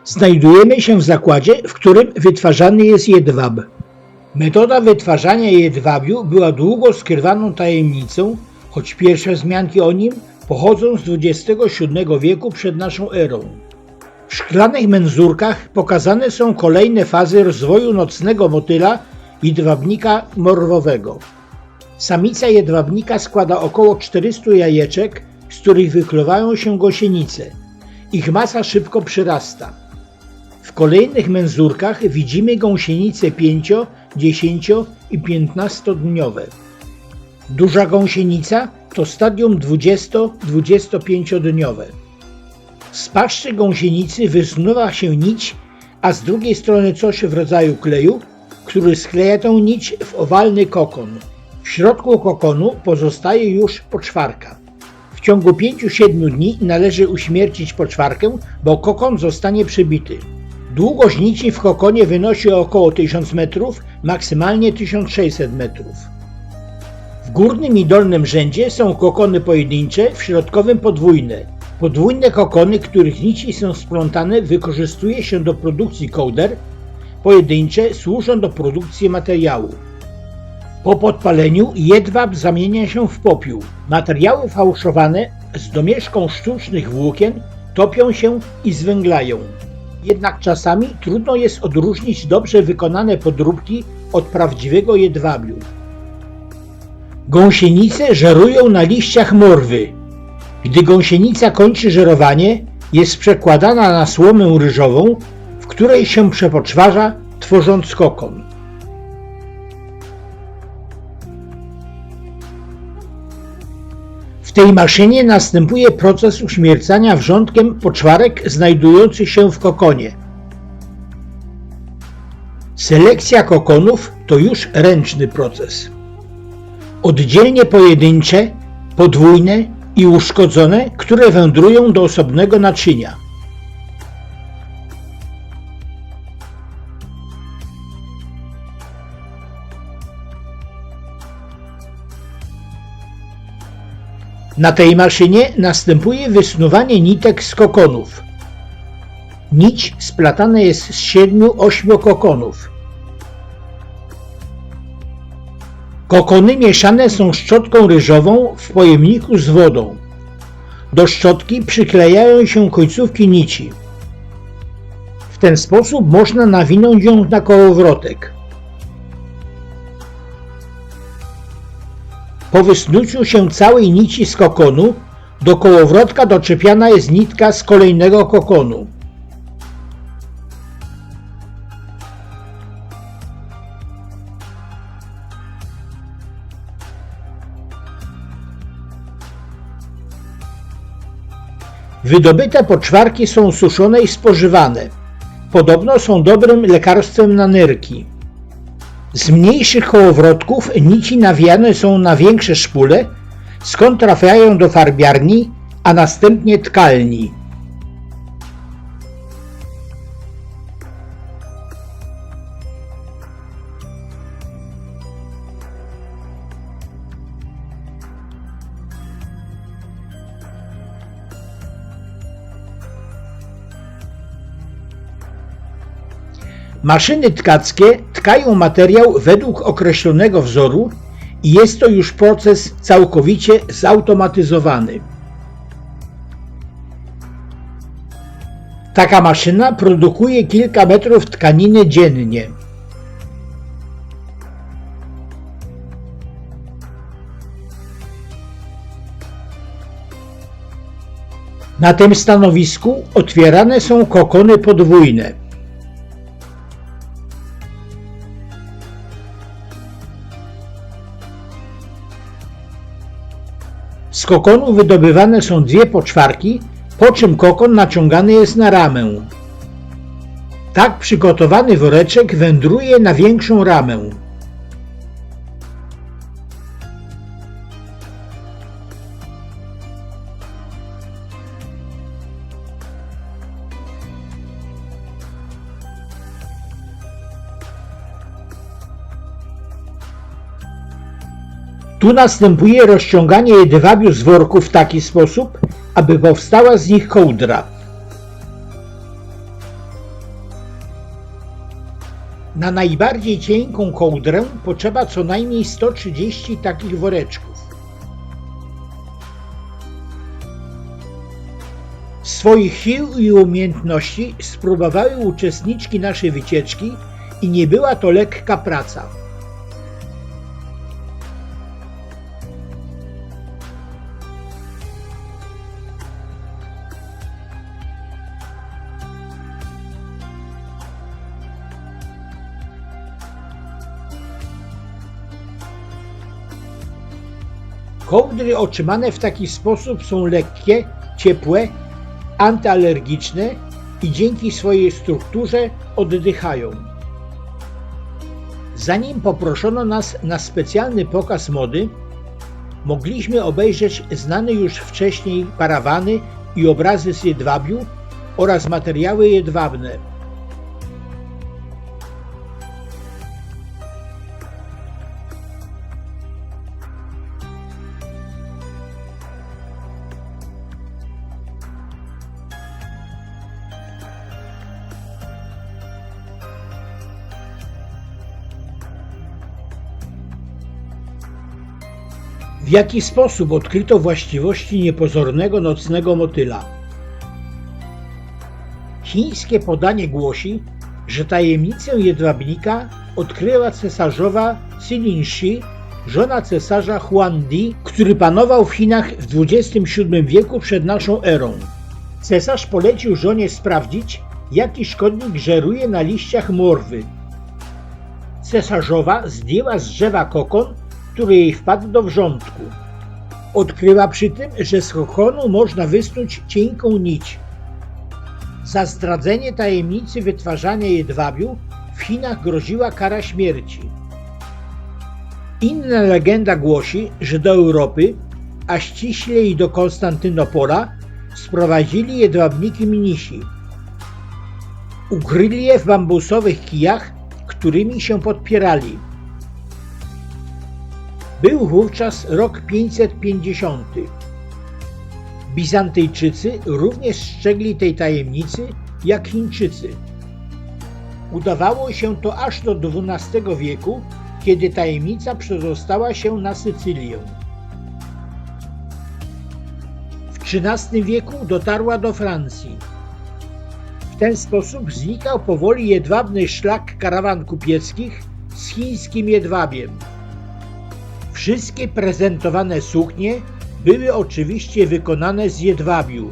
Znajdujemy się w zakładzie, w którym wytwarzany jest jedwab. Metoda wytwarzania jedwabiu była długo skrywaną tajemnicą, choć pierwsze wzmianki o nim pochodzą z XXVII wieku przed naszą erą. W szklanych menzurkach pokazane są kolejne fazy rozwoju nocnego motyla jedwabnika morwowego. Samica jedwabnika składa około 400 jajeczek, z których wykluwają się gąsienice. Ich masa szybko przyrasta. W kolejnych menzurkach widzimy gąsienice 5, 10 i 15-dniowe. Duża gąsienica to stadium 20-25-dniowe. Z paszczy gąsienicy wysuwa się nić, a z drugiej strony coś w rodzaju kleju, który skleja tę nić w owalny kokon. W środku kokonu pozostaje już poczwarka. W ciągu 5-7 dni należy uśmiercić poczwarkę, bo kokon zostanie przybity. Długość nici w kokonie wynosi około 1000 metrów, maksymalnie 1600 metrów. W górnym i dolnym rzędzie są kokony pojedyncze, w środkowym podwójne. Podwójne kokony, których nici są splątane, wykorzystuje się do produkcji kołder, pojedyncze służą do produkcji materiału. Po podpaleniu jedwab zamienia się w popiół. Materiały fałszowane z domieszką sztucznych włókien topią się i zwęglają. Jednak czasami trudno jest odróżnić dobrze wykonane podróbki od prawdziwego jedwabiu. Gąsienice żerują na liściach morwy. Gdy gąsienica kończy żerowanie, jest przekładana na słomę ryżową, w której się przepoczwarza, tworząc kokon. W tej maszynie następuje proces uśmiercania wrzątkiem poczwarek znajdujących się w kokonie. Selekcja kokonów to już ręczny proces. Oddzielnie pojedyncze, podwójne i uszkodzone, które wędrują do osobnego naczynia. Na tej maszynie następuje wysnuwanie nitek z kokonów. Nić splatana jest z 7-8 kokonów. Kokony mieszane są szczotką ryżową w pojemniku z wodą. Do szczotki przyklejają się końcówki nici. W ten sposób można nawinąć ją na kołowrotek. Po wysnuciu się całej nici z kokonu, do kołowrotka doczepiana jest nitka z kolejnego kokonu. Wydobyte poczwarki są suszone i spożywane. Podobno są dobrym lekarstwem na nerki. Z mniejszych kołowrotków nici nawijane są na większe szpule, skąd trafiają do farbiarni, a następnie tkalni. Maszyny tkackie tkają materiał według określonego wzoru i jest to już proces całkowicie zautomatyzowany. Taka maszyna produkuje kilka metrów tkaniny dziennie. Na tym stanowisku otwierane są kokony podwójne. Z kokonu wydobywane są dwie poczwarki, po czym kokon naciągany jest na ramę. Tak przygotowany woreczek wędruje na większą ramę. Tu następuje rozciąganie jedwabiu z worku w taki sposób, aby powstała z nich kołdra. Na najbardziej cienką kołdrę potrzeba co najmniej 130 takich woreczków. Swoich sił i umiejętności spróbowały uczestniczki naszej wycieczki i nie była to lekka praca. Kołdry otrzymane w taki sposób są lekkie, ciepłe, antyalergiczne i dzięki swojej strukturze oddychają. Zanim poproszono nas na specjalny pokaz mody, mogliśmy obejrzeć znane już wcześniej parawany i obrazy z jedwabiu oraz materiały jedwabne. W jaki sposób odkryto właściwości niepozornego nocnego motyla? Chińskie podanie głosi, że tajemnicę jedwabnika odkryła cesarzowa Cixin, żona cesarza Huangdi, który panował w Chinach w XXVII wieku przed naszą erą. Cesarz polecił żonie sprawdzić, jaki szkodnik żeruje na liściach morwy. Cesarzowa zdjęła z drzewa kokon, który jej wpadł do wrzątku. Odkryła przy tym, że z kokonu można wysnuć cienką nić. Za zdradzenie tajemnicy wytwarzania jedwabiu w Chinach groziła kara śmierci. Inna legenda głosi, że do Europy, a ściślej do Konstantynopola, sprowadzili jedwabniki mnisi. Ukryli je w bambusowych kijach, którymi się podpierali. Był wówczas rok 550. Bizantyjczycy również strzegli tej tajemnicy jak Chińczycy. Udawało się to aż do XII wieku, kiedy tajemnica przedostała się na Sycylię. W XIII wieku dotarła do Francji. W ten sposób znikał powoli jedwabny szlak karawan kupieckich z chińskim jedwabiem. Wszystkie prezentowane suknie były oczywiście wykonane z jedwabiu.